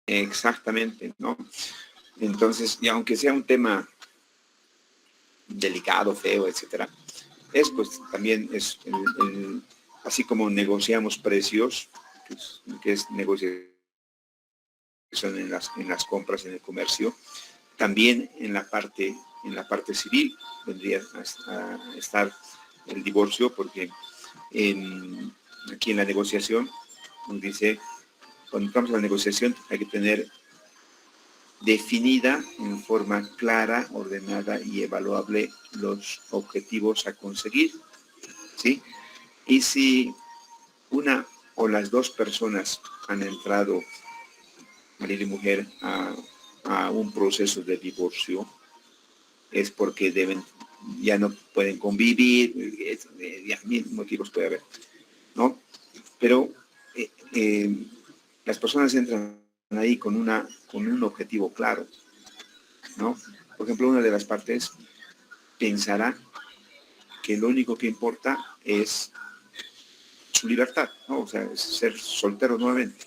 exactamente, ¿no? Entonces, y aunque sea un tema delicado, feo, etcétera, pues también es así como negociamos precios, que es negociación en las compras, en el comercio, también en la parte civil vendría a estar el divorcio, porque aquí en la negociación nos dice, cuando entramos a la negociación hay que tener definida en forma clara, ordenada y evaluable los objetivos a conseguir, ¿sí? Y si una o las dos personas han entrado, marido y mujer, a un proceso de divorcio, es porque ya no pueden convivir, ya mil motivos puede haber, ¿no? Pero las personas entran ahí con un objetivo claro, ¿no? Por ejemplo, una de las partes pensará que lo único que importa es su libertad, ¿no? O sea, es ser soltero nuevamente.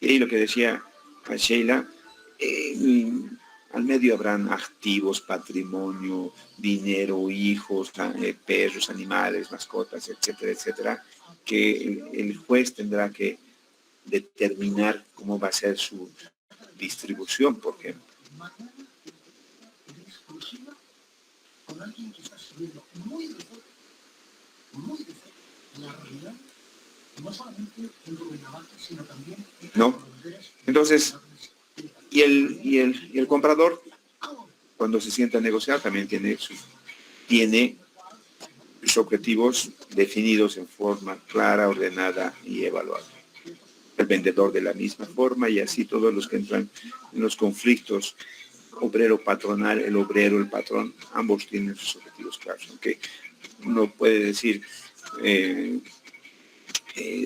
Y lo que decía a Sheila, al medio habrán activos, patrimonio, dinero, hijos, perros, animales, mascotas, etcétera, etcétera, que el juez tendrá que determinar cómo va a ser su distribución, porque ¿no? Entonces, y el comprador, cuando se sienta a negociar, también tiene sus objetivos definidos en forma clara, ordenada y evaluada. El vendedor de la misma forma, y así todos los que entran en los conflictos obrero-patronal, el obrero, el patrón, ambos tienen sus objetivos claros. Aunque uno puede decir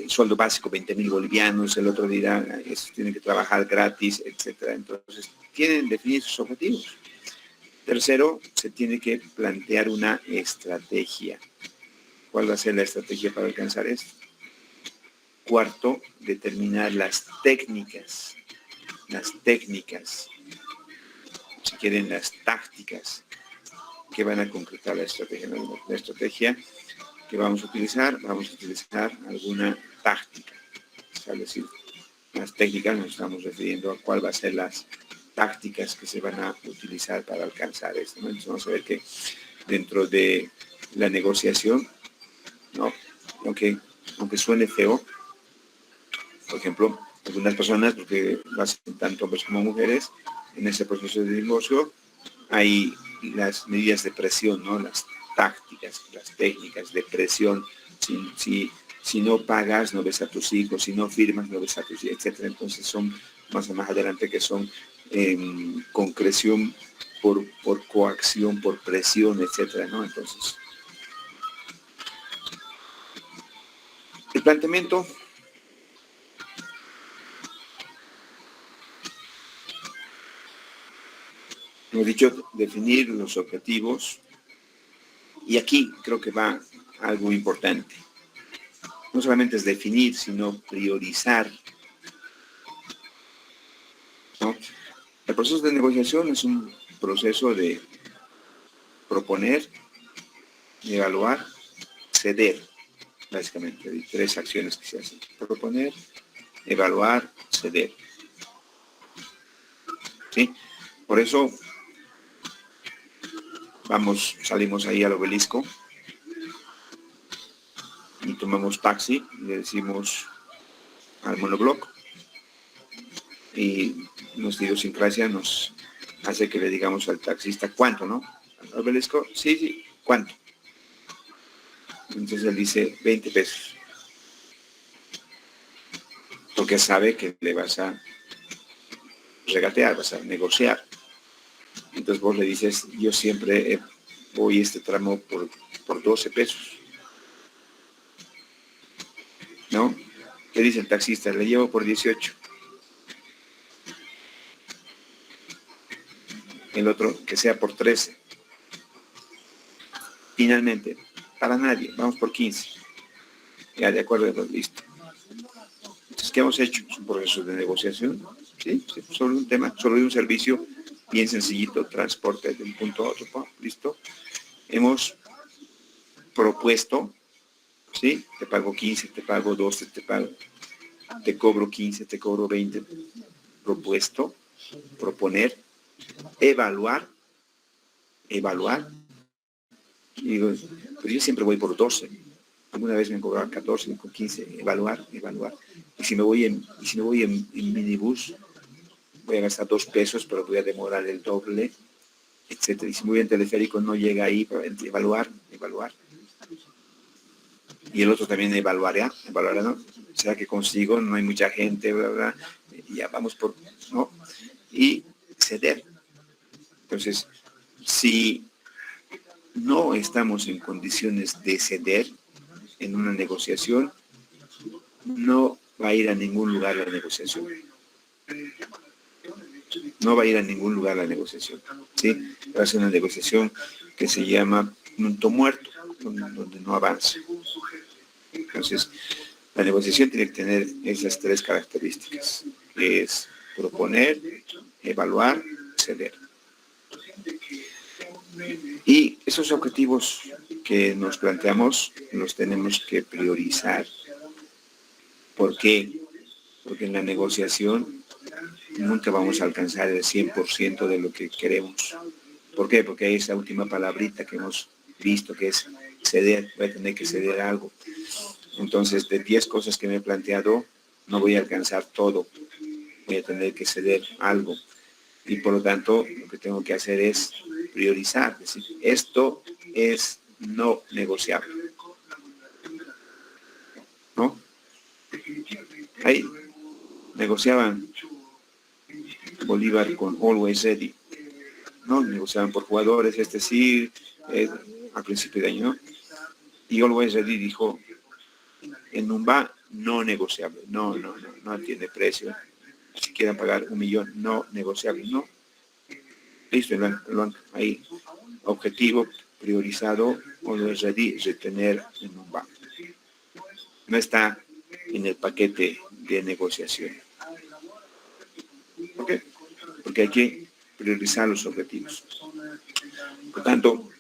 sueldo básico 20.000 bolivianos, el otro dirá tienen que trabajar gratis, etcétera. Entonces tienen definidos sus objetivos. Tercero, se tiene que plantear una estrategia. ¿Cuál va a ser la estrategia para alcanzar esto? Cuarto, determinar las técnicas, si quieren las tácticas que van a concretar la estrategia. La estrategia que vamos a utilizar alguna táctica. Es decir, las técnicas nos estamos refiriendo a cuál va a ser las tácticas que se van a utilizar para alcanzar esto, ¿no? Entonces vamos a ver que dentro de la negociación, ¿no? Aunque suene feo, por ejemplo, algunas personas, porque tanto hombres como mujeres, en ese proceso de divorcio hay las medidas de presión, ¿no? Las tácticas, las técnicas de presión. Si no pagas, no ves a tus hijos, si no firmas, no ves a tus hijos, etc. Entonces son más adelante que son concreción por coacción, por presión, etc., ¿no? Entonces, el planteamiento hemos dicho definir los objetivos, y aquí creo que va algo importante. No solamente es definir, sino priorizar, ¿no? El proceso de negociación es un proceso de proponer, evaluar, ceder, básicamente. Hay 3 acciones que se hacen: proponer, evaluar, ceder. ¿Sí? Por eso salimos ahí al obelisco y tomamos taxi y le decimos al monobloc, y nuestra idiosincrasia nos hace que le digamos al taxista cuánto, ¿no? ¿Al obelisco? Sí, ¿cuánto? Entonces él dice 20 pesos. Porque sabe que le vas a regatear, vas a negociar. Entonces vos le dices, yo siempre voy este tramo por 12 pesos. ¿No? ¿Qué dice el taxista? Le llevo por 18. El otro, que sea por 13. Finalmente, para nadie, vamos por 15. Ya, de acuerdo, listo. Entonces, ¿qué hemos hecho? Es un proceso de negociación, ¿sí? Sobre un tema, sobre un servicio bien sencillito, transporte de un punto a otro, listo. Hemos propuesto, ¿sí? Te pago 15, te pago 12, te cobro 15, te cobro 20. Propuesto, proponer, evaluar. Y digo, pues yo siempre voy por 12. Alguna vez me han cobrado 14, 15, evaluar. Y si me voy en minibús, voy a gastar 2 pesos, pero voy a demorar el doble, etcétera. Y si me voy en teleférico, no llega ahí, pero evaluar. Y el otro también evaluará, ¿no? ¿Será que consigo? No hay mucha gente, bla, bla. Ya vamos por, ¿no? Y ceder. Entonces, si no estamos en condiciones de ceder en una negociación, no va a ir a ningún lugar la negociación. No va a ir a ningún lugar la negociación, ¿sí? Va a ser una negociación que se llama punto muerto, donde no avanza. Entonces, la negociación tiene que tener esas 3 características, que es proponer, evaluar, ceder. Y esos objetivos que nos planteamos los tenemos que priorizar. ¿Por qué? Porque en la negociación nunca vamos a alcanzar el 100% de lo que queremos. ¿Por qué? Porque hay esa última palabrita que hemos visto, que es ceder. Voy a tener que ceder algo. Entonces, de 10 cosas que me he planteado, no voy a alcanzar todo. Voy a tener que ceder algo. Y por lo tanto, lo que tengo que hacer es priorizar. Es decir, esto es no negociable. ¿No? Ahí negociaban Bolívar con Always Ready. ¿No? Negociaban por jugadores, es decir, a principio de año, ¿no? Y Always Ready dijo, en Numba no negociable, no tiene precio. Si quieren pagar 1 millón, no negociable, no. Listo, ahí, objetivo priorizado, Always Ready, retener en Numba. No está en el paquete de negociación. ¿Por qué? Porque hay que priorizar los objetivos. Por tanto,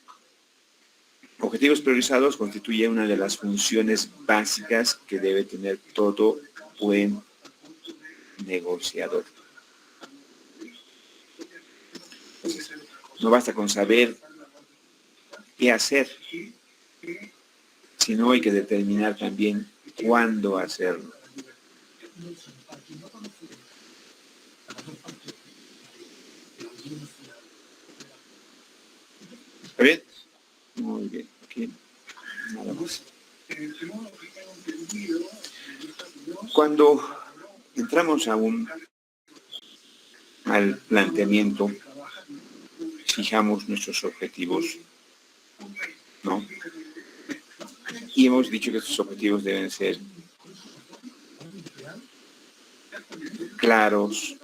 objetivos priorizados constituye una de las funciones básicas que debe tener todo buen negociador. No basta con saber qué hacer, sino hay que determinar también cuándo hacerlo. ¿Está bien? Muy bien. Aquí nada más. Cuando entramos al planteamiento, fijamos nuestros objetivos, ¿no? Y hemos dicho que estos objetivos deben ser claros,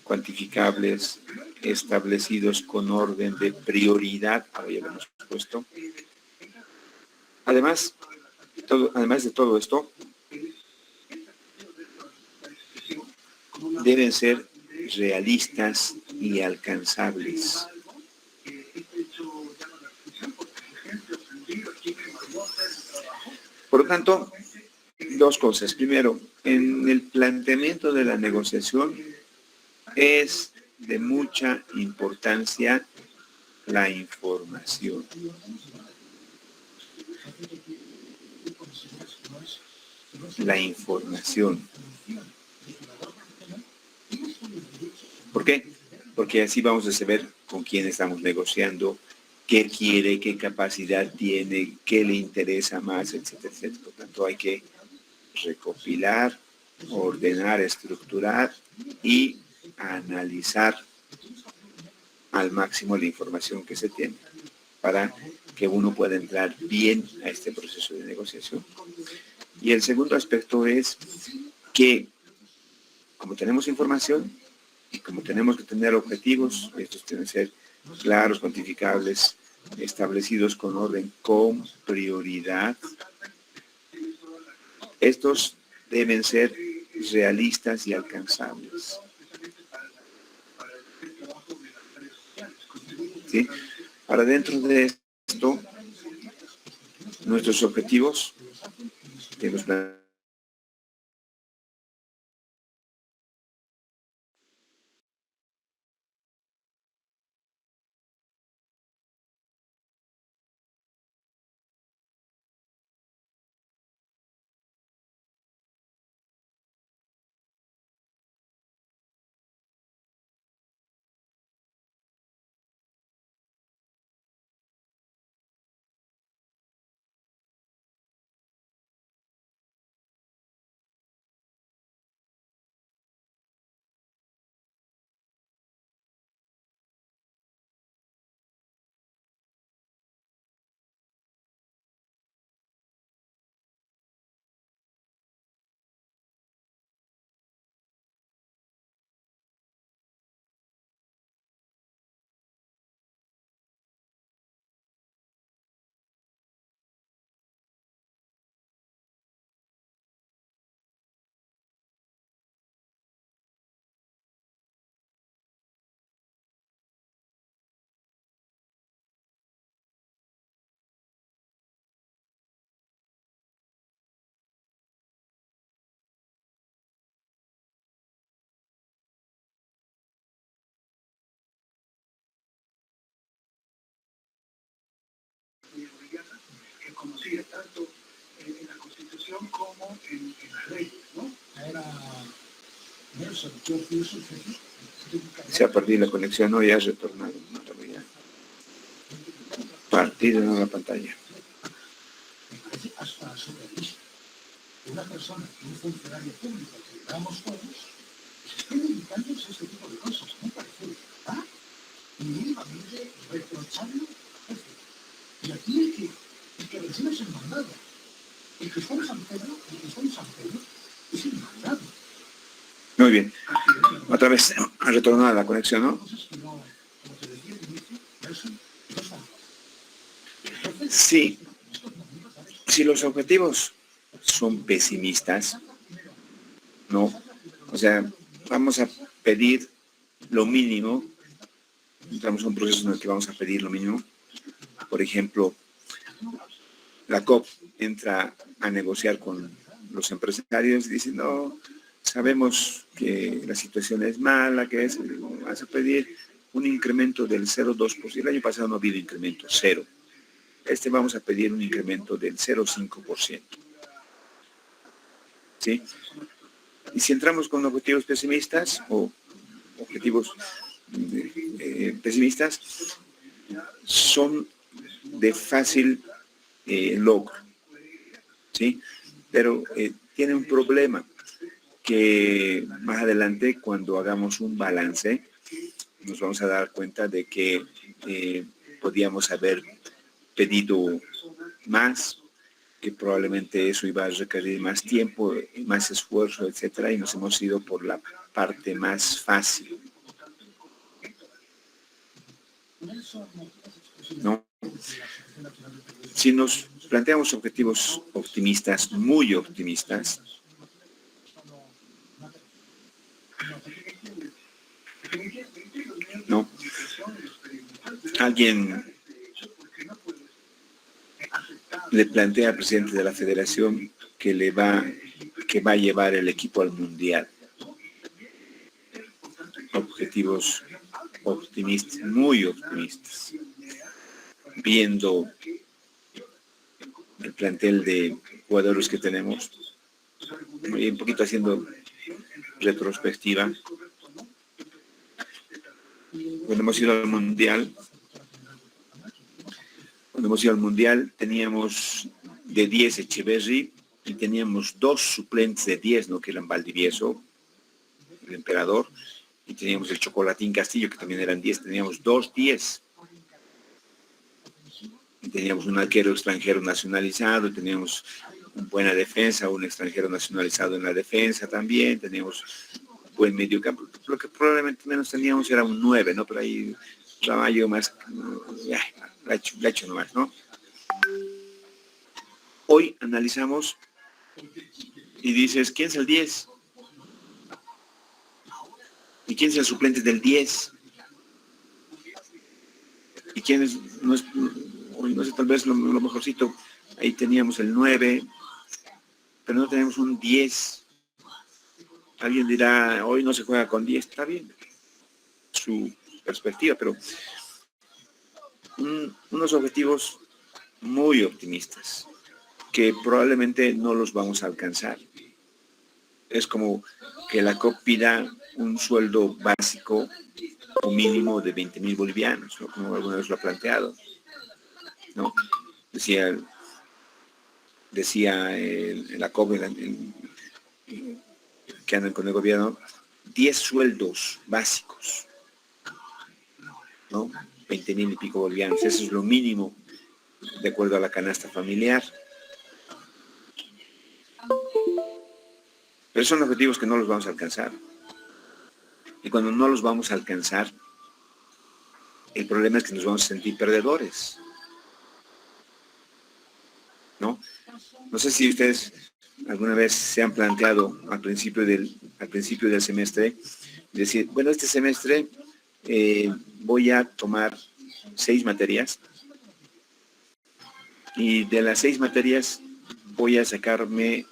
cuantificables, establecidos con orden de prioridad, ahora ya lo hemos puesto. Además de todo esto, deben ser realistas y alcanzables. Por lo tanto, 2 cosas. Primero, en el planteamiento de la negociación es de mucha importancia la información. La información. ¿Por qué? Porque así vamos a saber con quién estamos negociando, qué quiere, qué capacidad tiene, qué le interesa más, etcétera, etcétera. Por tanto, hay que recopilar, ordenar, estructurar y analizar al máximo la información que se tiene para que uno pueda entrar bien a este proceso de negociación. Y el segundo aspecto es que, como tenemos información y como tenemos que tener objetivos, estos tienen que ser claros, cuantificables, establecidos con orden, con prioridad, Estos deben ser realistas y alcanzables. ¿Sí? Ahora, dentro de esto, nuestros objetivos que nos planteamos. Conocida tanto en la Constitución como en las leyes, ¿no? Era Nelson, Se ha perdido la conexión, no, ya ha retornado. Partido en la pantalla. Hasta sobre una persona, un funcionario público que llevamos todos, se esté dedicándose a este tipo de cosas. Me parece verdad y mínimamente reprochable. Y aquí el que recibe es el mandado. El que está en San Pedro, es el mandado. Muy bien. Otra vez ha retornado la conexión, ¿no? Sí. Si los objetivos son pesimistas, no. O sea, vamos a pedir lo mínimo. Entramos a un proceso en el que vamos a pedir lo mínimo. Por ejemplo, la COP entra a negociar con los empresarios y dice, no, sabemos que la situación es mala, que es, vas a pedir un incremento del 0,2%. El año pasado no ha habido incremento, cero. Vamos a pedir un incremento del 0,5%. ¿Sí? Y si entramos con objetivos pesimistas o objetivos pesimistas, son de fácil logro. ¿Sí? Pero tiene un problema que más adelante, cuando hagamos un balance, nos vamos a dar cuenta de que podíamos haber pedido más, que probablemente eso iba a requerir más tiempo, más esfuerzo, etcétera, y nos hemos ido por la parte más fácil. ¿No? Si nos planteamos objetivos optimistas, muy optimistas, ¿no? Alguien le plantea al presidente de la federación que va a llevar el equipo al mundial. Objetivos optimistas, muy optimistas. Viendo el plantel de jugadores que tenemos, y un poquito haciendo retrospectiva. Cuando hemos ido al mundial, teníamos de 10 Echeverri y teníamos 2 suplentes de 10, ¿no? Que eran Valdivieso, el emperador, y teníamos el Chocolatín Castillo, que también eran 10, teníamos 2 10. Y teníamos un arquero extranjero nacionalizado, teníamos una buena defensa, un extranjero nacionalizado en la defensa también, teníamos un buen mediocampo. Lo que probablemente menos teníamos era un 9, ¿no? Pero ahí Ramallo más, la ha hecho nomás, ¿no? Hoy analizamos y dices, ¿quién es el 10? ¿Y quién es el suplente del 10? ¿Y quién es, no sé, tal vez lo mejorcito? Ahí teníamos el 9, pero no tenemos un 10. Alguien dirá, hoy no se juega con 10, está bien, su perspectiva, pero unos objetivos muy optimistas, que probablemente no los vamos a alcanzar. Es como que la COP pida un sueldo básico o mínimo de 20.000 bolivianos, ¿no? Como alguna vez lo ha planteado, ¿no? Decía en la COP, que andan con el gobierno, 10 sueldos básicos, ¿no? 20.000 y pico bolivianos, eso es lo mínimo de acuerdo a la canasta familiar. Pero son objetivos que no los vamos a alcanzar. Y cuando no los vamos a alcanzar, el problema es que nos vamos a sentir perdedores, ¿no? No sé si ustedes alguna vez se han planteado al principio del semestre, decir, bueno, este semestre voy a tomar 6 materias y de las 6 materias voy a sacarme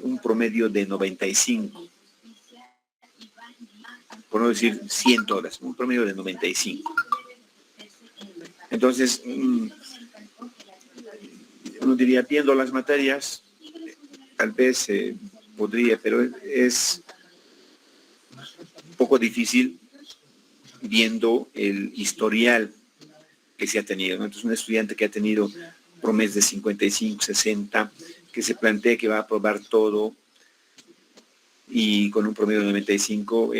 un promedio de 95, por no decir 100 horas, un promedio de 95. Entonces, uno diría, viendo las materias, tal vez podría, pero es un poco difícil viendo el historial que se ha tenido, ¿no? Entonces, un estudiante que ha tenido promedios de 55, 60, que se plantea que va a aprobar todo y con un promedio de 95,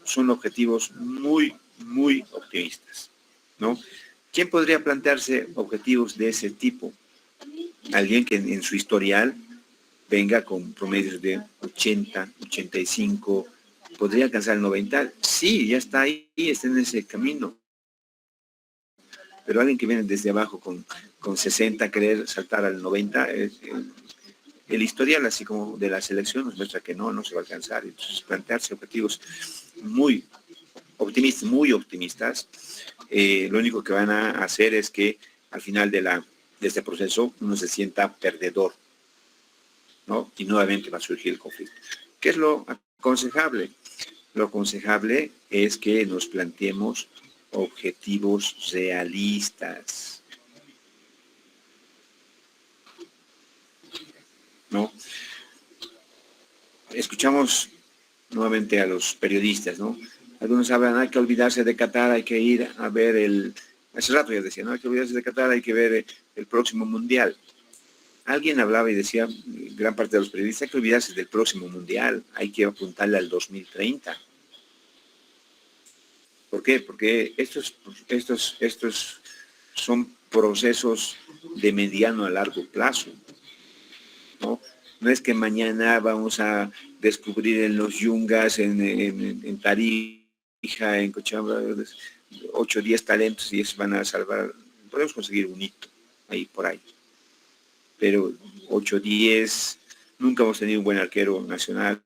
son objetivos muy, muy optimistas, ¿no? ¿Quién podría plantearse objetivos de ese tipo? Alguien que en su historial venga con promedios de 80, 85, ¿podría alcanzar el 90? Sí, ya está ahí, está en ese camino. Pero alguien que viene desde abajo con 60, querer saltar al 90, el historial, así como de la selección, nos muestra que no se va a alcanzar. Entonces, plantearse objetivos muy optimistas, lo único que van a hacer es que al final de este proceso uno se sienta perdedor, ¿no? Y nuevamente va a surgir el conflicto. ¿Qué es lo aconsejable? Lo aconsejable es que nos planteemos objetivos realistas, ¿no? Escuchamos nuevamente a los periodistas, ¿no? Algunos hablan, hay que olvidarse de Qatar, hay que ir a ver hace rato ya decía, ¿no? Hay que olvidarse de Qatar, hay que ver el próximo mundial. Alguien hablaba y decía, gran parte de los periodistas, hay que olvidarse del próximo mundial, hay que apuntarle al 2030. ¿Por qué? Porque estos son procesos de mediano a largo plazo, ¿no? No es que mañana vamos a descubrir en los Yungas, en Tarija, en Cochabamba, 8 o 10 talentos y esos van a salvar. Podemos conseguir un hito ahí por ahí. Pero 8 o 10, nunca hemos tenido un buen arquero nacional.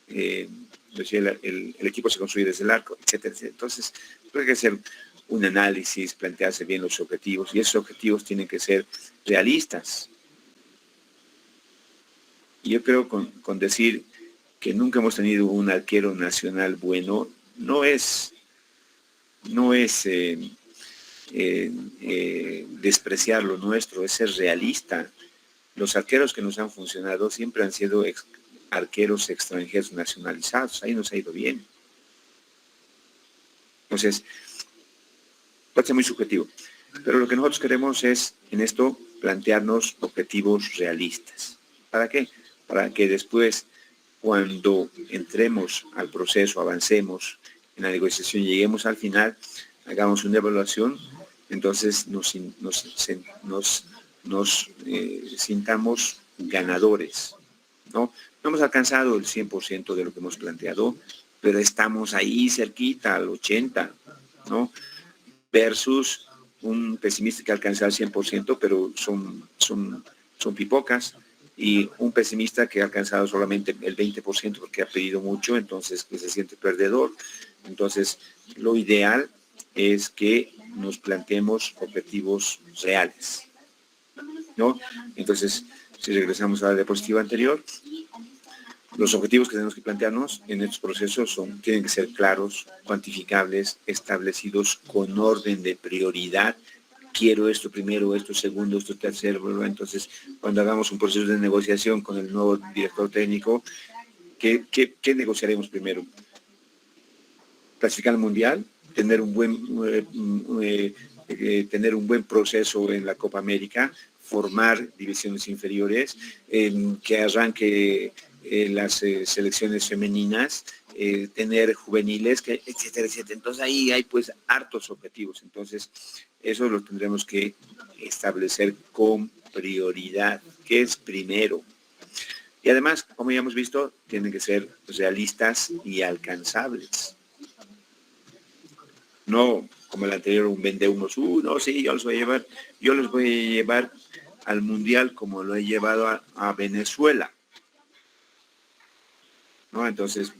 El equipo se construye desde el arco, etcétera, etcétera. Entonces, hay que hacer un análisis, plantearse bien los objetivos, y esos objetivos tienen que ser realistas. Y yo creo con decir que nunca hemos tenido un arquero nacional bueno, no es despreciar lo nuestro, es ser realista. Los arqueros que nos han funcionado siempre han sido arqueros extranjeros nacionalizados, ahí nos ha ido bien. Entonces, puede ser muy subjetivo, pero lo que nosotros queremos es, en esto, plantearnos objetivos realistas. ¿Para qué? Para que después, cuando entremos al proceso, avancemos en la negociación, lleguemos al final, hagamos una evaluación, entonces nos sintamos ganadores, ¿no? No hemos alcanzado el 100% de lo que hemos planteado, pero estamos ahí cerquita, al 80%, ¿no? Versus un pesimista que alcanza el 100%, pero son son pipocas, y un pesimista que ha alcanzado solamente el 20% porque ha pedido mucho, entonces que se siente perdedor. Entonces, lo ideal es que nos planteemos objetivos reales, ¿no? Entonces, si regresamos a la diapositiva anterior, los objetivos que tenemos que plantearnos en estos procesos tienen que ser claros, cuantificables, establecidos con orden de prioridad. Quiero esto primero, esto segundo, esto tercero, ¿verdad? Entonces, cuando hagamos un proceso de negociación con el nuevo director técnico, ¿qué negociaremos primero? Clasificar al mundial, tener un buen proceso en la Copa América, formar divisiones inferiores, que arranque las selecciones femeninas, tener juveniles, etcétera, etcétera. Entonces ahí hay pues hartos objetivos. Entonces eso lo tendremos que establecer con prioridad. ¿Qué es primero? Y además, como ya hemos visto, tienen que ser realistas y alcanzables. No como el anterior, un vendehumos, no, sí, yo les voy a llevar al mundial como lo he llevado a Venezuela. ¿No? Entonces,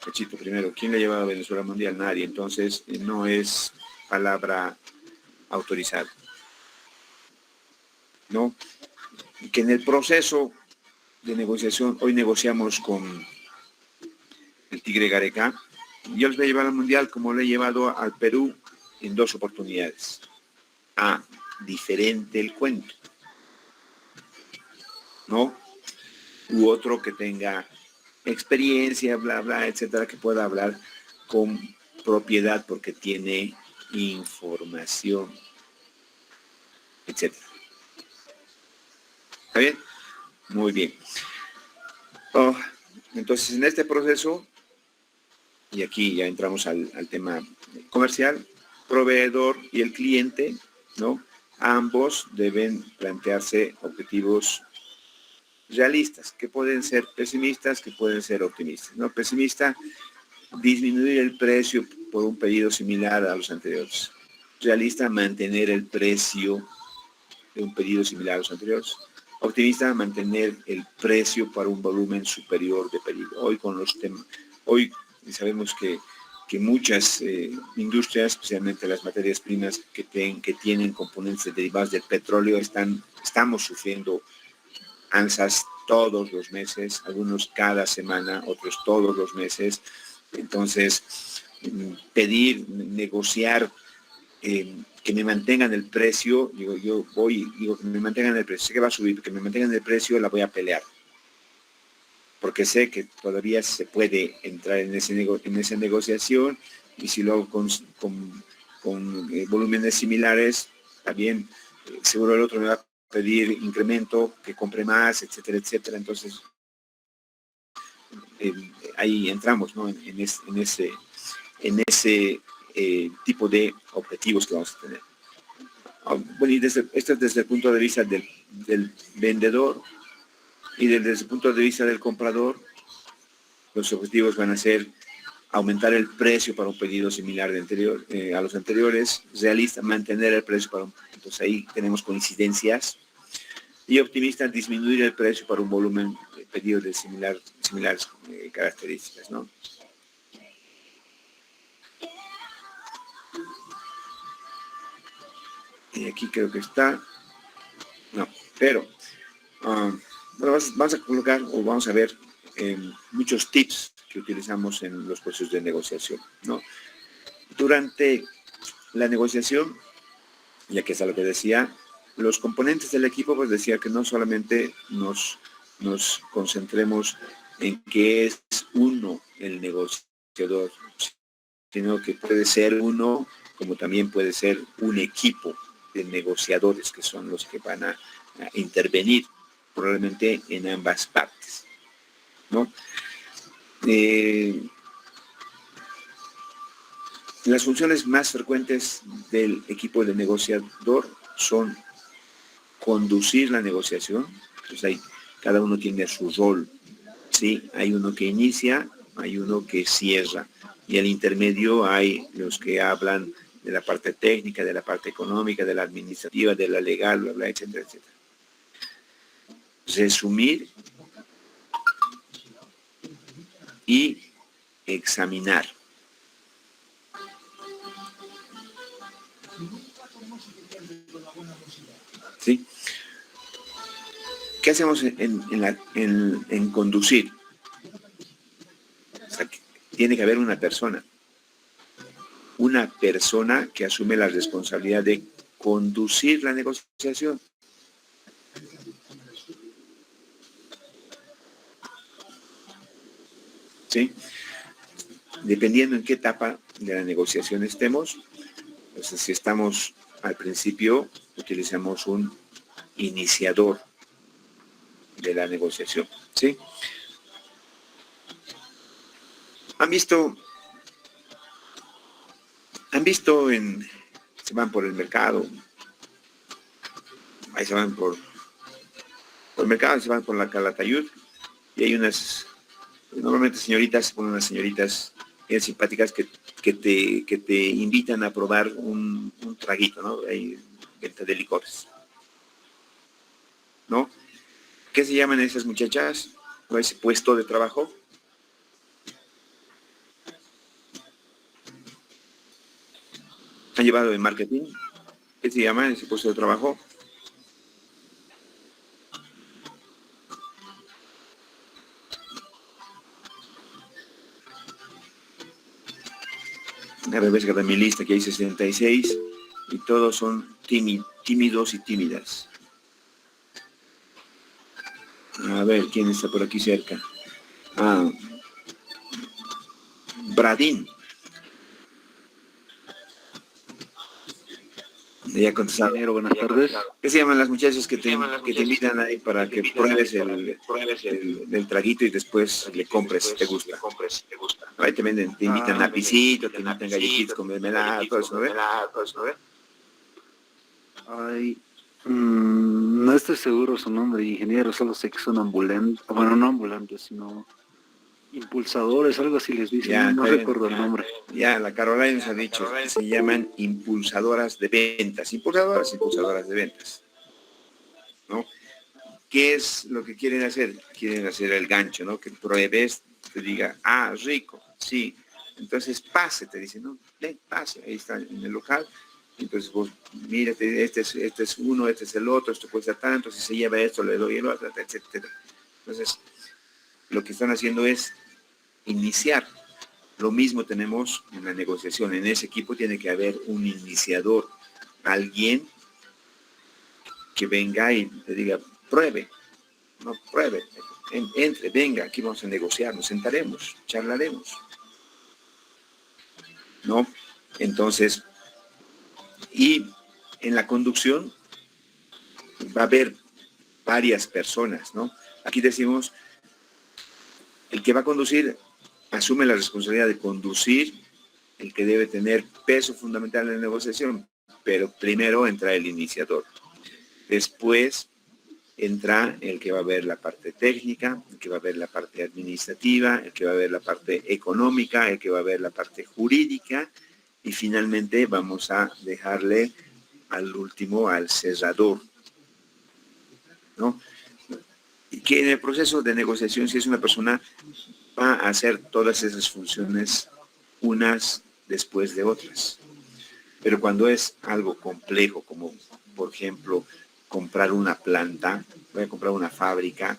Cachito, primero, ¿quién le ha llevado a Venezuela al mundial? Nadie. Entonces, no es palabra autorizada. ¿No? Que en el proceso de negociación, hoy negociamos con el Tigre Gareca, yo les voy a llevar al mundial como lo he llevado al Perú en 2 oportunidades. Diferente el cuento, ¿no? U otro que tenga experiencia, bla, bla, etcétera, que pueda hablar con propiedad porque tiene información, etcétera. ¿Está bien? Muy bien. Entonces, en este proceso, y aquí ya entramos al tema comercial, proveedor y el cliente, ¿no? Ambos deben plantearse objetivos realistas, que pueden ser pesimistas, que pueden ser optimistas, ¿no? Pesimista, disminuir el precio por un pedido similar a los anteriores. Realista, mantener el precio de un pedido similar a los anteriores. Optimista, mantener el precio para un volumen superior de pedido. Hoy sabemos que muchas industrias, especialmente las materias primas que tienen componentes derivados del petróleo, estamos sufriendo alzas todos los meses, algunos cada semana, otros todos los meses. Entonces, negociar, que me mantengan el precio, digo que me mantengan el precio, sé que va a subir, que me mantengan el precio, la voy a pelear. Porque sé que todavía se puede entrar en esa negociación, y si lo hago con volúmenes similares, también seguro el otro me va a pedir incremento, que compre más, etcétera, etcétera. Entonces, ahí entramos, ¿no? en ese tipo de objetivos que vamos a tener. Bueno, y esto es desde el punto de vista del vendedor, y desde el punto de vista del comprador, los objetivos van a ser aumentar el precio para un pedido similar a los anteriores, realista, mantener el precio entonces ahí tenemos coincidencias, y optimista, disminuir el precio para un volumen de pedidos de similares características, ¿no? Y aquí creo que está, no, pero bueno, vamos a colocar o vamos a ver muchos tips que utilizamos en los procesos de negociación, ¿no? Durante la negociación, ya que es lo que decía, los componentes del equipo, pues decía que no solamente nos concentremos en que es uno el negociador, sino que puede ser uno, como también puede ser un equipo de negociadores que son los que van a intervenir probablemente en ambas partes, ¿no? Las funciones más frecuentes del equipo de negociador son conducir la negociación, pues ahí cada uno tiene su rol, ¿sí? Hay uno que inicia, hay uno que cierra, y al intermedio hay los que hablan de la parte técnica, de la parte económica, de la administrativa, de la legal, bla, bla, etcétera, etcétera. resumir y examinar. ¿Sí? ¿Qué hacemos en conducir? O sea, tiene que haber una persona que asume la responsabilidad de conducir la negociación. ¿Sí? Dependiendo en qué etapa de la negociación estemos, pues si estamos al principio, utilizamos un iniciador de la negociación. ¿Sí? ¿Han visto se van por el mercado, ahí se van por el mercado, se van por la Calatayud, y hay normalmente señoritas, ponen unas señoritas bien simpáticas que te invitan a probar un traguito, ¿no? Hay venta de licores, ¿no? ¿Qué se llaman esas muchachas? ¿O ese puesto de trabajo? ¿Han llevado en marketing? ¿Qué se llama ese puesto de trabajo? A ver, ves que de mi lista que hay 66 y todos son tímidos y tímidas. A ver, ¿quién está por aquí cerca? Bradín. Ya contestaron. Buenas tardes. ¿Qué se llaman las muchachas que te invitan ahí para que pruebes el traguito y después le compres, te gusta? Ahí te invitan a pisito, te invitan galletitas con mermelada, todo eso, ¿no ves? Ay, no estoy seguro su nombre, ingeniero, solo sé que son ambulantes, bueno, no ambulantes, sino impulsadores, algo así les dicen, Ya, no recuerdo el nombre. Ya, la Carolina nos ha dicho, se llaman impulsadoras de ventas, impulsadoras de ventas, ¿no? ¿Qué es lo que quieren hacer? Quieren hacer el gancho, ¿no? Que pruebes, te diga, rico, sí. Entonces pase, te dicen, ¿no? Ven, pase, ahí está en el local. Entonces vos, mírate, este es uno, este es el otro, esto cuesta tanto, si se lleva esto, le doy el otro, etcétera. Entonces, lo que están haciendo es iniciar. Lo mismo tenemos en la negociación. En ese equipo tiene que haber un iniciador, alguien que venga y te diga, pruebe, no pruebe, entre, venga, aquí vamos a negociar, nos sentaremos, charlaremos, ¿no? Entonces, y en la conducción va a haber varias personas, ¿no? Aquí decimos, el que va a conducir asume la responsabilidad de conducir, el que debe tener peso fundamental en la negociación, pero primero entra el iniciador. Después entra el que va a ver la parte técnica, el que va a ver la parte administrativa, el que va a ver la parte económica, el que va a ver la parte jurídica, y finalmente vamos a dejarle al último, al cerrador, ¿no? Y que en el proceso de negociación, si es una persona, va a hacer todas esas funciones unas después de otras. Pero cuando es algo complejo, como por ejemplo comprar una planta, voy a comprar una fábrica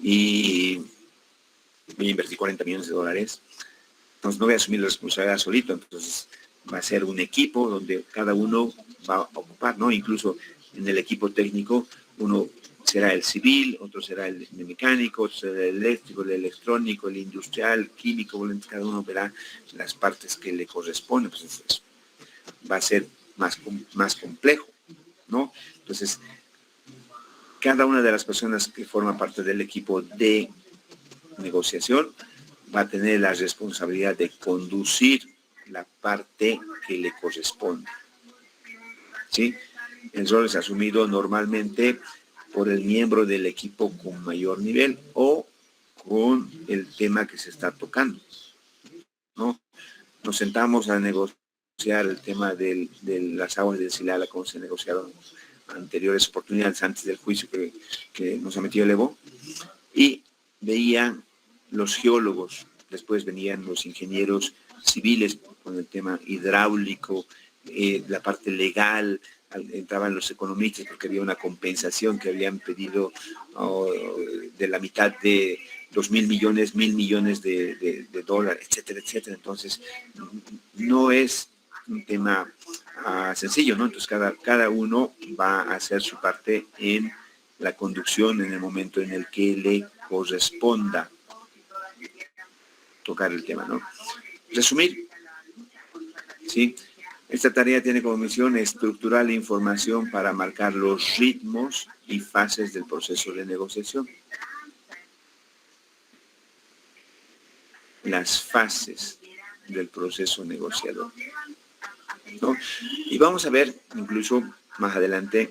y voy a invertir $40 millones, entonces no voy a asumir la responsabilidad solito, entonces va a ser un equipo donde cada uno va a ocupar, ¿no? Incluso en el equipo técnico uno será el civil, otro será el mecánico, otro será el eléctrico, el electrónico, el industrial, el químico, cada uno verá las partes que le corresponden, pues eso va a ser más complejo, ¿no? Entonces, cada una de las personas que forman parte del equipo de negociación va a tener la responsabilidad de conducir la parte que le corresponde, ¿sí? El rol es asumido normalmente por el miembro del equipo con mayor nivel o con el tema que se está tocando, ¿no? Nos sentamos a negociar el tema de las aguas del Silala, como se negociaron anteriores oportunidades antes del juicio que nos ha metido el Evo, y veían los geólogos, después venían los ingenieros civiles con el tema hidráulico, la parte legal, entraban los economistas porque había una compensación que habían pedido de la mitad de 2.000 millones, 1.000 millones de dólares, etcétera, etcétera. Entonces, no es un tema sencillo, ¿no? Entonces, cada uno va a hacer su parte en la conducción en el momento en el que le corresponda tocar el tema, ¿no? Resumir, ¿sí? Esta tarea tiene como misión estructurar la información para marcar los ritmos y fases del proceso de negociación. Las fases del proceso negociador, ¿no? Y vamos a ver incluso más adelante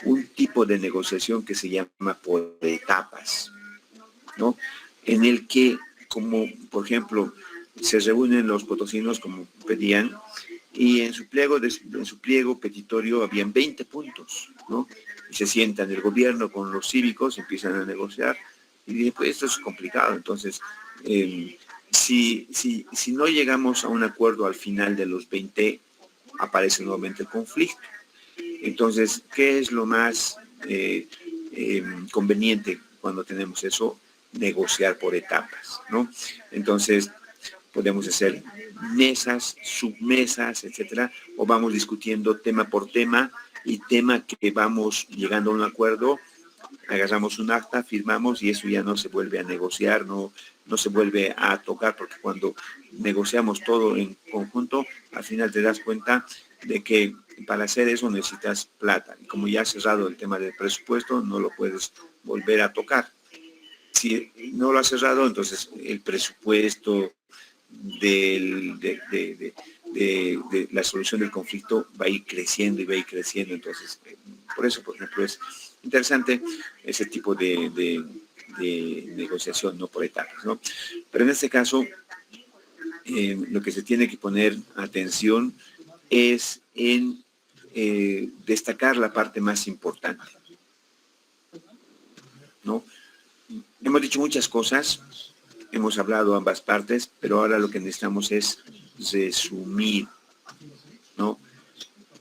un tipo de negociación que se llama por etapas, ¿no? En el que, como por ejemplo, se reúnen los potosinos como pedían, y en su pliego petitorio habían 20 puntos, ¿no? Y se sientan el gobierno con los cívicos, empiezan a negociar, y después esto es complicado. Entonces, si no llegamos a un acuerdo al final de los 20, aparece nuevamente el conflicto. Entonces, ¿qué es lo más conveniente cuando tenemos eso? Negociar por etapas, ¿no? Entonces, podemos hacer mesas, submesas, etcétera, o vamos discutiendo tema por tema, y tema que vamos llegando a un acuerdo, agarramos un acta, firmamos, y eso ya no se vuelve a negociar, no se vuelve a tocar, porque cuando negociamos todo en conjunto, al final te das cuenta de que para hacer eso necesitas plata, y como ya has cerrado el tema del presupuesto, no lo puedes volver a tocar. Si no lo has cerrado, entonces el presupuesto de la solución del conflicto va a ir creciendo y va a ir creciendo. Entonces, por eso, por ejemplo, es interesante ese tipo de negociación, no por etapas, ¿no? Pero en este caso, lo que se tiene que poner atención es en destacar la parte más importante, ¿no? Hemos dicho muchas cosas, hemos hablado ambas partes, pero ahora lo que necesitamos es resumir, ¿no?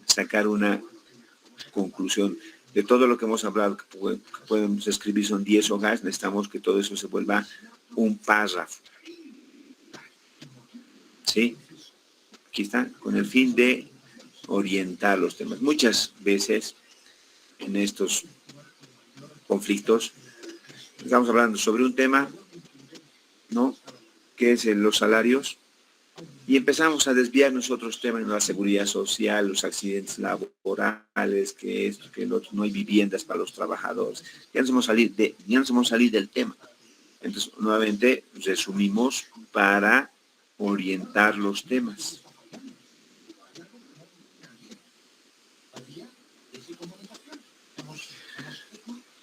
Sacar una conclusión de todo lo que hemos hablado, que podemos escribir, son 10 hojas, necesitamos que todo eso se vuelva un párrafo, ¿sí? Aquí está, con el fin de orientar los temas. Muchas veces en estos conflictos estamos hablando sobre un tema, ¿no?, que es los salarios, y empezamos a desviarnos otros temas, ¿no?, la seguridad social, los accidentes laborales, que esto, que el otro, no hay viviendas para los trabajadores. Ya nos hemos salido del tema. Entonces, nuevamente, resumimos para orientar los temas.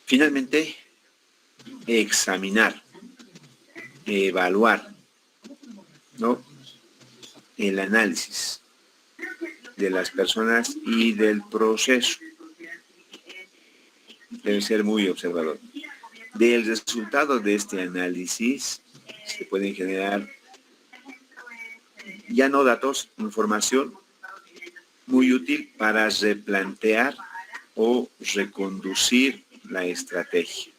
Finalmente, examinar, evaluar, ¿no?, el análisis de las personas y del proceso. Debe ser muy observador. Del resultado de este análisis se pueden generar ya no datos, información muy útil para replantear o reconducir la estrategia.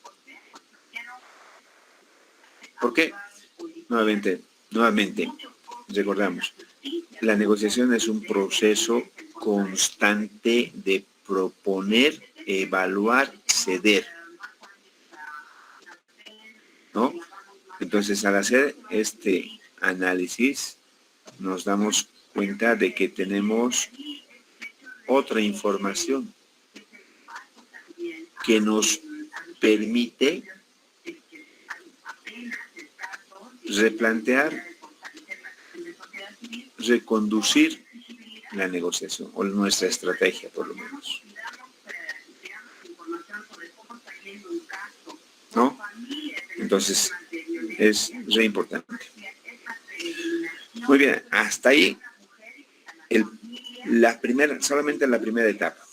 ¿Por qué? Nuevamente, recordamos, la negociación es un proceso constante de proponer, evaluar, ceder, ¿no? Entonces, al hacer este análisis, nos damos cuenta de que tenemos otra información que nos permite replantear, reconducir la negociación, o nuestra estrategia, por lo menos, ¿no? Entonces, es re importante. Muy bien, hasta ahí solamente la primera etapa.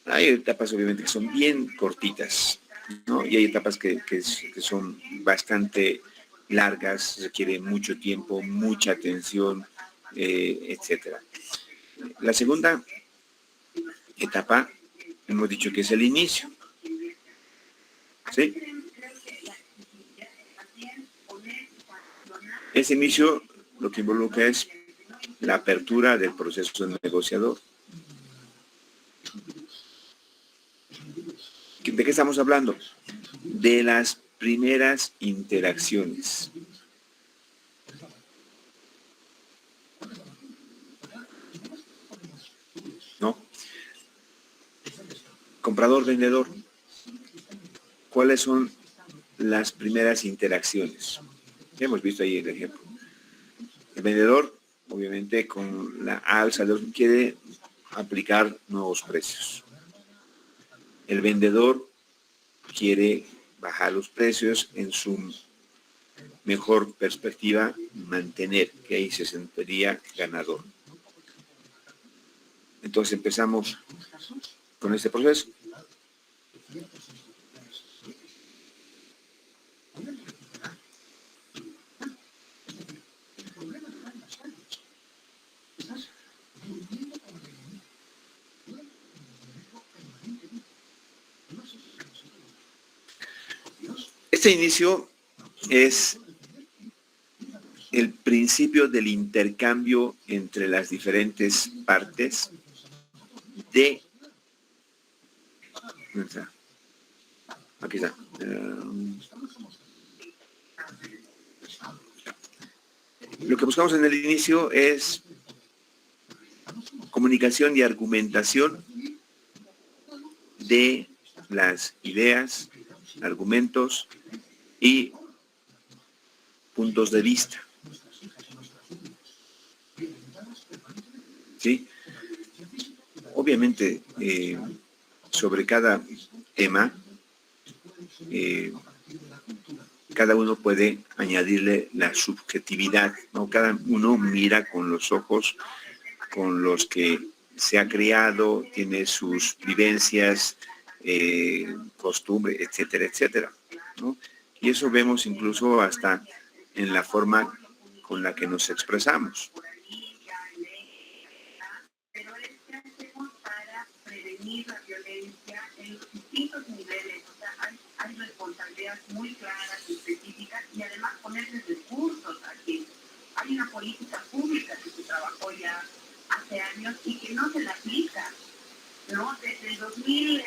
Hay etapas obviamente que son bien cortitas, ¿no? Y hay etapas que son bastante largas, requiere mucho tiempo, mucha atención, etcétera. La segunda etapa, hemos dicho que es el inicio, ¿sí? Ese inicio lo que involucra es la apertura del proceso negociador. ¿De qué estamos hablando? De las primeras interacciones. ¿No? Comprador-vendedor. ¿Cuáles son las primeras interacciones? Ya hemos visto ahí el ejemplo. El vendedor, obviamente, con la alza de los quiere aplicar nuevos precios. El vendedor quiere bajar los precios, en su mejor perspectiva, mantener, que ahí se sentiría ganador. Entonces empezamos con este proceso. Este inicio es el principio del intercambio entre las diferentes partes de... ¿Dónde está? Aquí está. Lo que buscamos en el inicio es comunicación y argumentación de las ideas, argumentos y puntos de vista. ¿Sí? Obviamente, sobre cada tema, cada uno puede añadirle la subjetividad, ¿no? Cada uno mira con los ojos con los que se ha criado, tiene sus vivencias, costumbre, etcétera, etcétera, ¿no? Y eso vemos incluso hasta en la forma con la que nos expresamos. Pero es que hacemos para prevenir la violencia en los distintos niveles. O sea, hay responsabilidades muy claras, específicas, y además ponerles recursos aquí. Hay una política pública que se trabajó ya hace años y que no se la aplica, ¿no? Desde el 2000...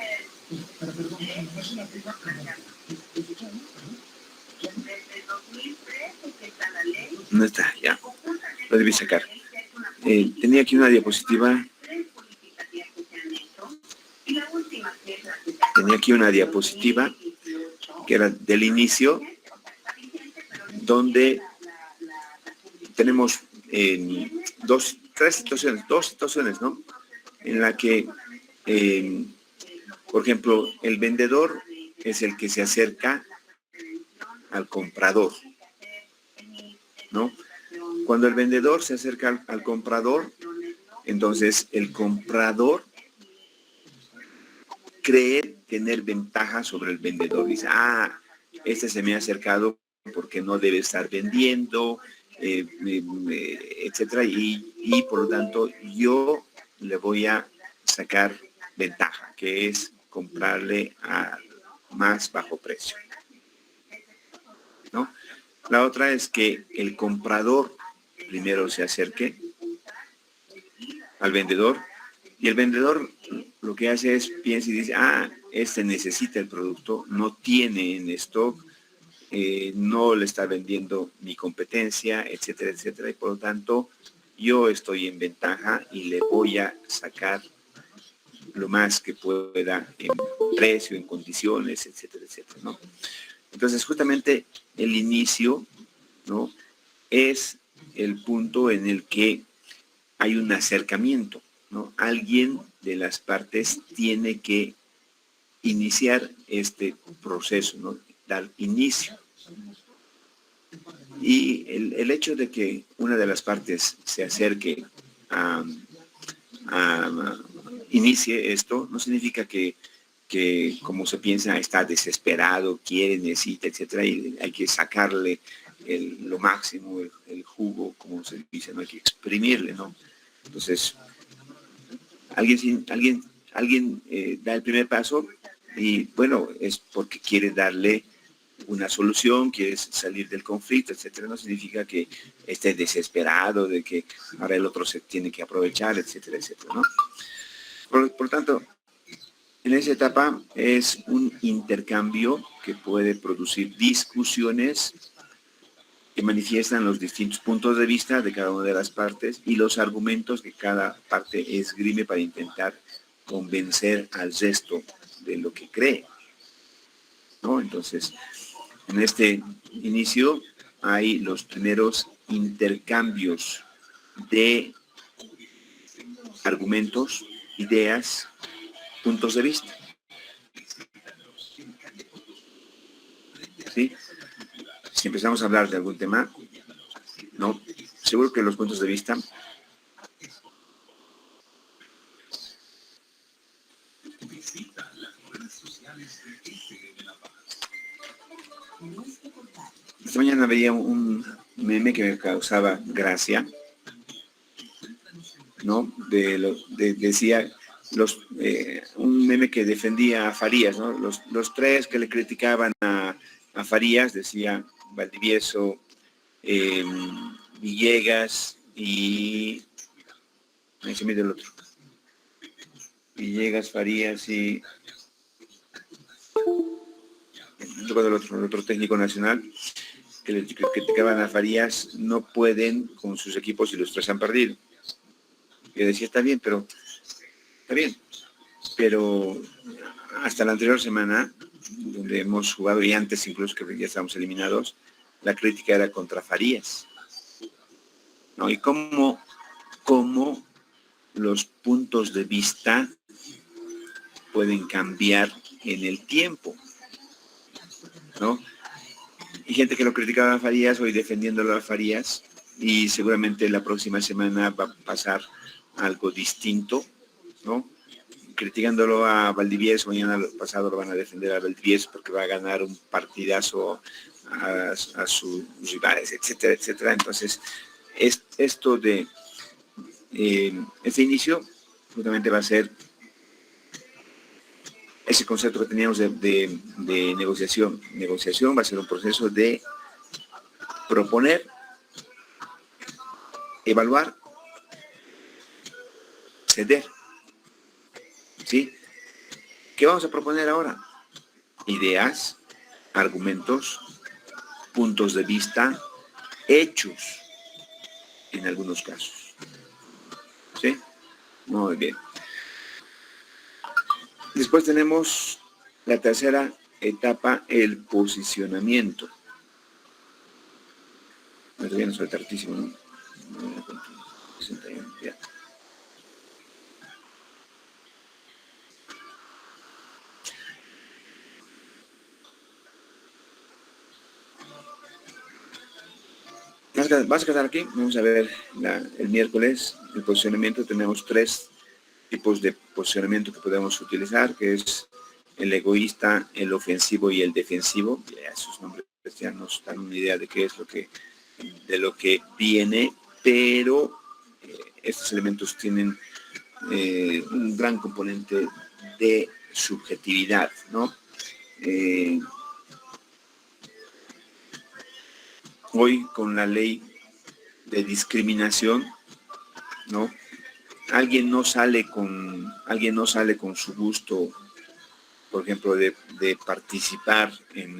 Desde el 2013 que está la ley. No está, ya. Lo debí sacar. Tenía aquí una diapositiva. Tenía aquí una diapositiva que era del inicio, donde tenemos dos situaciones, ¿no? En la que, por ejemplo, el vendedor es el que se acerca al comprador, ¿no? Cuando el vendedor se acerca al comprador, entonces el comprador cree tener ventaja sobre el vendedor. Dice, este se me ha acercado porque no debe estar vendiendo, etcétera, y por lo tanto yo le voy a sacar ventaja, que es comprarle a más bajo precio, ¿no? La otra es que el comprador primero se acerque al vendedor y el vendedor lo que hace es piensa y dice, este necesita el producto, no tiene en stock, no le está vendiendo mi competencia, etcétera, etcétera, y por lo tanto yo estoy en ventaja y le voy a sacar lo más que pueda en precio, en condiciones, etcétera, etcétera, ¿no? Entonces, justamente el inicio, ¿no?, es el punto en el que hay un acercamiento, ¿no? Alguien de las partes tiene que iniciar este proceso, ¿no?, dar inicio. Y el hecho de que una de las partes se acerque inicie esto, no significa que como se piensa, está desesperado, quiere, necesita, etcétera, y hay que sacarle lo máximo, el jugo, como se dice, no hay que exprimirle, ¿no? Entonces, alguien da el primer paso y, bueno, es porque quiere darle una solución, quiere salir del conflicto, etcétera. No significa que esté desesperado, de que ahora el otro se tiene que aprovechar, etcétera, etcétera, ¿no? Por tanto, en esa etapa es un intercambio que puede producir discusiones que manifiestan los distintos puntos de vista de cada una de las partes y los argumentos que cada parte esgrime para intentar convencer al resto de lo que cree, ¿no? Entonces, en este inicio hay los primeros intercambios de argumentos, ideas, puntos de vista. ¿Sí? Si empezamos a hablar de algún tema, ¿no? Seguro que los puntos de vista esta mañana veía un meme que me causaba gracia, ¿no? Decía un meme que defendía a Farías, ¿no? Los tres que le criticaban a Farías, decía Valdivieso, Villegas y... ahí se me dio el otro. Villegas, Farías y... el otro técnico nacional que le criticaban a Farías, no pueden con sus equipos y los tres han perdido. Yo decía, está bien, pero hasta la anterior semana, donde hemos jugado, y antes incluso que ya estábamos eliminados, la crítica era contra Farías, ¿no? Y cómo los puntos de vista pueden cambiar en el tiempo, ¿no? Y gente que lo criticaba a Farías, hoy defendiéndolo a Farías, y seguramente la próxima semana va a pasar algo distinto, ¿no? Criticándolo a Valdivieso, mañana pasado lo van a defender a Valdivieso porque va a ganar un partidazo a sus rivales, etcétera, etcétera. Entonces, esto de este inicio justamente va a ser ese concepto que teníamos de negociación. Negociación va a ser un proceso de proponer, evaluar, ceder. ¿Sí? ¿Qué vamos a proponer ahora? Ideas, argumentos, puntos de vista, hechos, en algunos casos. ¿Sí? Muy bien. Después tenemos la tercera etapa, el posicionamiento. Todavía nos falta hartísimo, ¿no? 61, ya. Vas a quedar aquí, vamos a ver el miércoles el posicionamiento. Tenemos 3 tipos de posicionamiento que podemos utilizar, que es el egoísta, el ofensivo y el defensivo. Ya esos nombres ya nos dan una idea de qué es de lo que viene, pero estos elementos tienen un gran componente de subjetividad, ¿no? Hoy con la ley de discriminación, ¿no? Alguien no sale con su gusto, por ejemplo, de participar en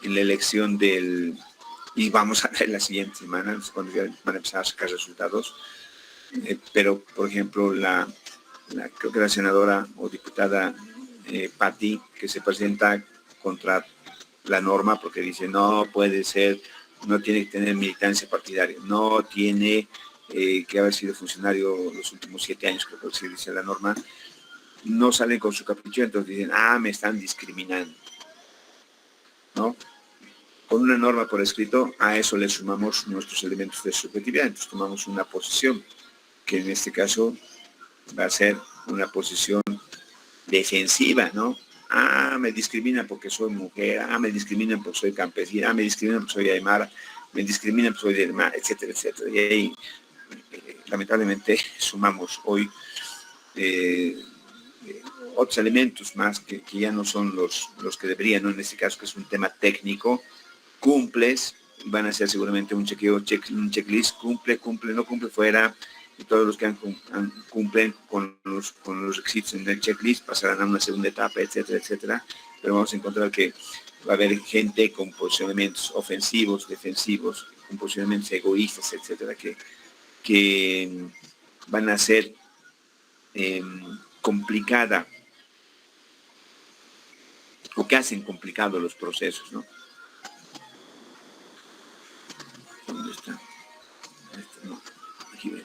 la elección y vamos a ver la siguiente semana, no sé cuándo van a empezar a sacar resultados, pero por ejemplo creo que la senadora o diputada Patti, que se presenta contra la norma porque dice no puede ser, no tiene que tener militancia partidaria, no tiene que haber sido funcionario los últimos 7 años, creo que se dice la norma, no salen con su capricho, entonces dicen, me están discriminando, ¿no? Con una norma por escrito, a eso le sumamos nuestros elementos de subjetividad, entonces tomamos una posición, que en este caso va a ser una posición defensiva, ¿no? Me discriminan porque soy mujer, me discriminan porque soy campesina, me discriminan porque soy aymara, me discriminan porque soy del mar, etcétera, etcétera. Y ahí, lamentablemente, sumamos hoy otros elementos más que ya no son los que deberían, ¿no? En este caso, que es un tema técnico, cumples, van a ser seguramente un chequeo, un checklist, cumple, no cumple, fuera, y todos los que cumplen con los requisitos en el checklist pasarán a una segunda etapa, etcétera, etcétera. Pero vamos a encontrar que va a haber gente con posicionamientos ofensivos, defensivos, con posicionamientos egoístas, etcétera, que van a ser complicada o que hacen complicados los procesos, ¿no? ¿Dónde está? No, aquí ven.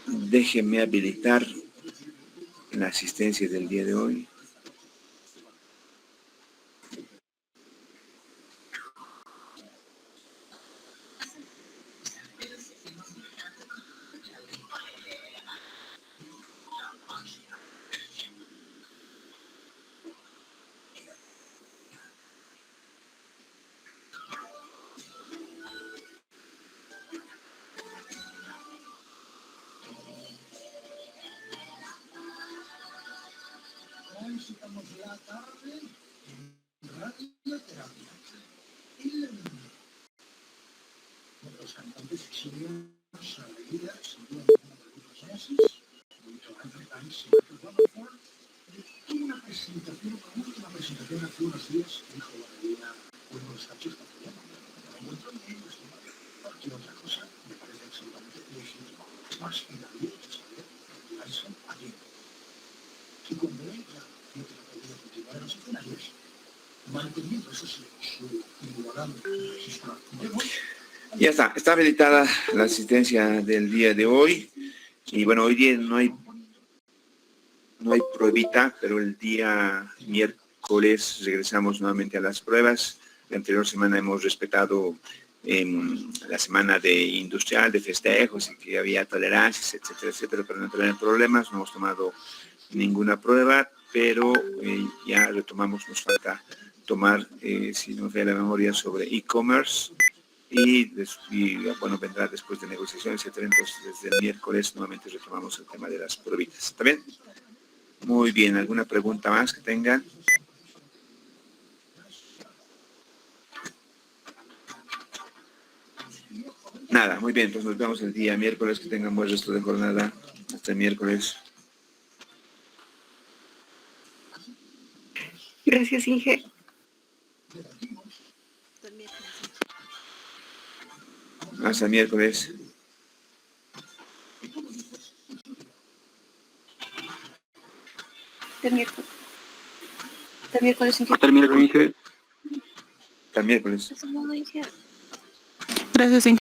Déjenme habilitar la asistencia del día de hoy. Necesitamos la tarde en radioterapia. Los cantantes exilianos a la vida siguieron algunos meses, tuvo una presentación hace unos días, dijo Valeria, uno de los cachos castellanos. Me encuentro bien, cualquier otra cosa me parece absolutamente legítimo. Es más, en la vida hay que saber darse a bien. Y cuando ella no te ha podido continuar en los escenarios, manteniendo eso sí, su ignorante registro de voz. Ya está habilitada la asistencia del día de hoy. Y bueno, hoy día no hay pruebita, pero el día miércoles regresamos nuevamente a las pruebas. La anterior semana hemos respetado la semana de industrial, de festejos, y que había tolerancias, etcétera, etcétera, para no tener problemas. No hemos tomado ninguna prueba, pero ya retomamos, nos falta tomar, si no me falla la memoria, sobre e-commerce, y bueno, vendrá después de negociaciones, etcétera. Entonces, desde el miércoles nuevamente retomamos el tema de las pruebitas. ¿Está bien? Muy bien. ¿Alguna pregunta más que tengan? Nada, muy bien. Entonces nos vemos el día miércoles. Que tengan buen resto de jornada. Hasta el miércoles. Gracias, Inge. Hasta el miércoles. Hasta el miércoles. Hasta el miércoles, Inge. Hasta el miércoles, Inge. Hasta el miércoles. Gracias, Inge.